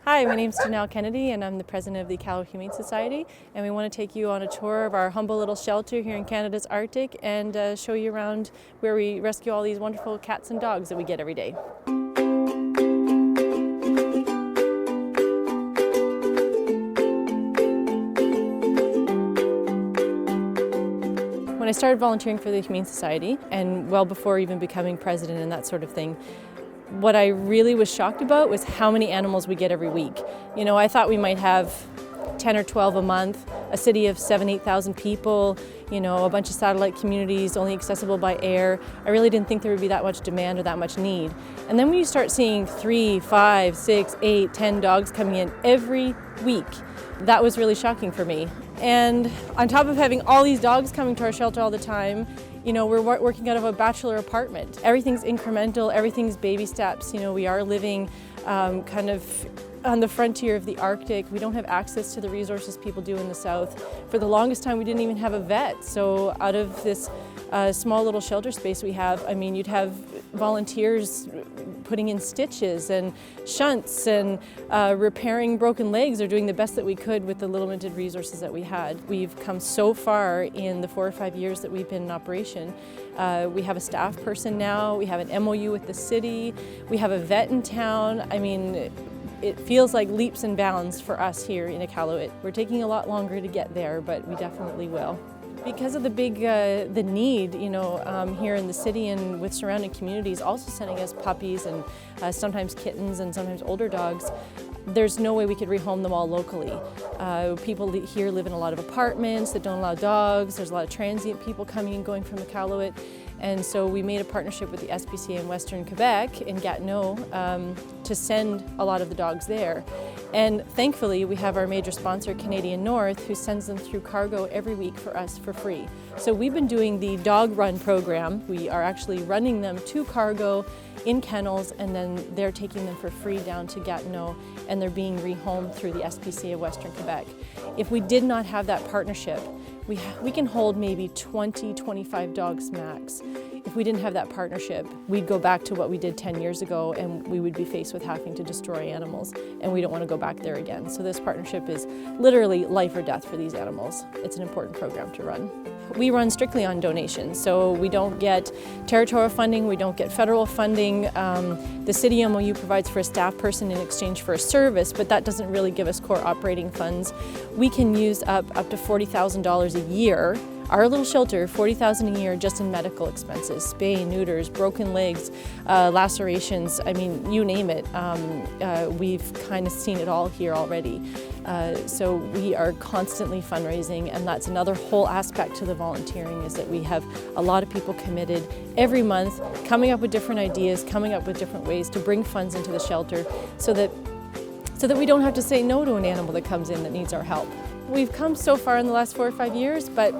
Hi, my name's Janelle Kennedy and I'm the president of the Iqaluit Humane Society, and we want to take you on a tour of our humble little shelter here in Canada's Arctic and show you around where we rescue all these wonderful cats and dogs that we get every day. When I started volunteering for the Humane Society, and well before even becoming president and that sort of thing, what I really was shocked about was how many animals we get every week. You know, I thought we might have 10 or 12 a month, a city of 8,000 people, you know, a bunch of satellite communities only accessible by air. I really didn't think there would be that much demand or that much need. And then when you start seeing 3, 5, 6, 8, 10 dogs coming in every week, that was really shocking for me. And on top of having all these dogs coming to our shelter all the time, you know, we're working out of a bachelor apartment. Everything's incremental, everything's baby steps. You know, we are living kind of on the frontier of the Arctic. We don't have access to the resources people do in the South. For the longest time, we didn't even have a vet. So out of this small little shelter space we have, I mean, you'd have volunteers putting in stitches and shunts and repairing broken legs, or doing the best that we could with the limited resources that we had. We've come so far in the 4 or 5 years that we've been in operation. We have a staff person now, we have an MOU with the city, we have a vet in town. I mean, it feels like leaps and bounds for us here in Iqaluit. We're taking a lot longer to get there, but we definitely will. Because of the need, you know, here in the city and with surrounding communities also sending us puppies and sometimes kittens and sometimes older dogs, there's no way we could rehome them all locally. People here live in a lot of apartments that don't allow dogs. There's a lot of transient people coming and going from Iqaluit. And so we made a partnership with the SPCA in Western Quebec, in Gatineau, to send a lot of the dogs there. And thankfully, we have our major sponsor, Canadian North, who sends them through cargo every week for us for free. So we've been doing the dog run program. We are actually running them to cargo in kennels, and then they're taking them for free down to Gatineau, and they're being rehomed through the SPCA of Western Quebec. If we did not have that partnership, we can hold maybe 20, 25 dogs max. If we didn't have that partnership, we'd go back to what we did 10 years ago, and we would be faced with having to destroy animals, and we don't want to go back there again. So this partnership is literally life or death for these animals. It's an important program to run. We run strictly on donations, so we don't get territorial funding, we don't get federal funding. The city MOU provides for a staff person in exchange for a service, but that doesn't really give us core operating funds. We can use up to $40,000 a year. Our little shelter, $40,000 a year just in medical expenses, spay, neuters, broken legs, lacerations, I mean, you name it. We've kind of seen it all here already. So we are constantly fundraising, and that's another whole aspect to the volunteering, is that we have a lot of people committed every month, coming up with different ideas, coming up with different ways to bring funds into the shelter so that we don't have to say no to an animal that comes in that needs our help. We've come so far in the last 4 or 5 years, but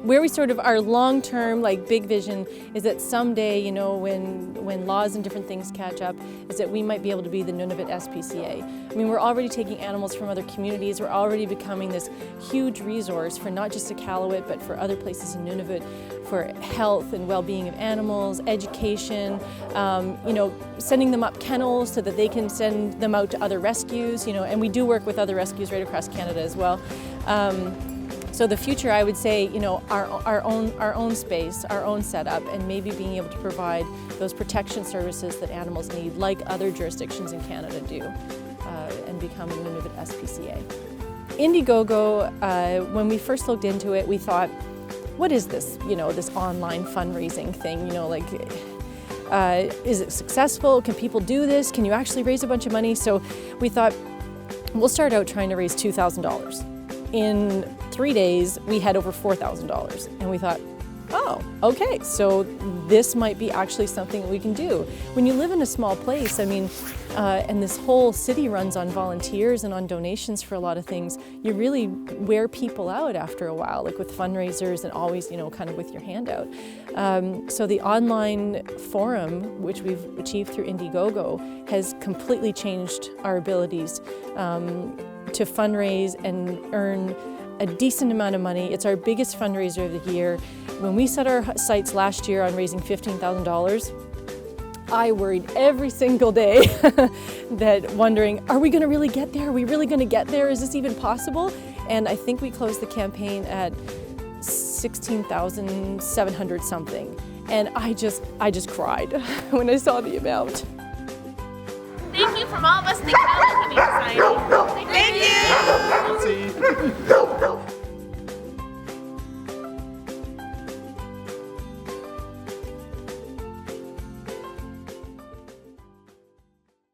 where we sort of, our long-term, like, big vision is that someday, you know, when laws and different things catch up, is that we might be able to be the Nunavut SPCA. I mean, we're already taking animals from other communities. We're already becoming this huge resource for not just Iqaluit, but for other places in Nunavut, for health and well-being of animals, education, you know, sending them up kennels so that they can send them out to other rescues, you know, and we do work with other rescues right across Canada as well. So the future, I would say, you know, our own space, our own setup, and maybe being able to provide those protection services that animals need, like other jurisdictions in Canada do, and become a Nunavut SPCA. Indiegogo, when we first looked into it, we thought, what is this, you know, this online fundraising thing, you know, like, is it successful? Can people do this? Can you actually raise a bunch of money? So we thought, we'll start out trying to raise $2,000. In 3 days, we had over $4,000, and we thought, oh, okay, so this might be actually something we can do. When you live in a small place, I mean, and this whole city runs on volunteers and on donations for a lot of things, you really wear people out after a while, like with fundraisers and always, you know, kind of with your hand out. So the online forum, which we've achieved through Indiegogo, has completely changed our abilities to fundraise and earn a decent amount of money. It's our biggest fundraiser of the year. When we set our sights last year on raising $15,000, I worried every single day that wondering, are we going to really get there? Are we really going to get there? Is this even possible? And I think we closed the campaign at 16,700 something. And I just cried when I saw the amount. Thank you from all of us at the Iqaluit Humane Society. Thank you. Thank you.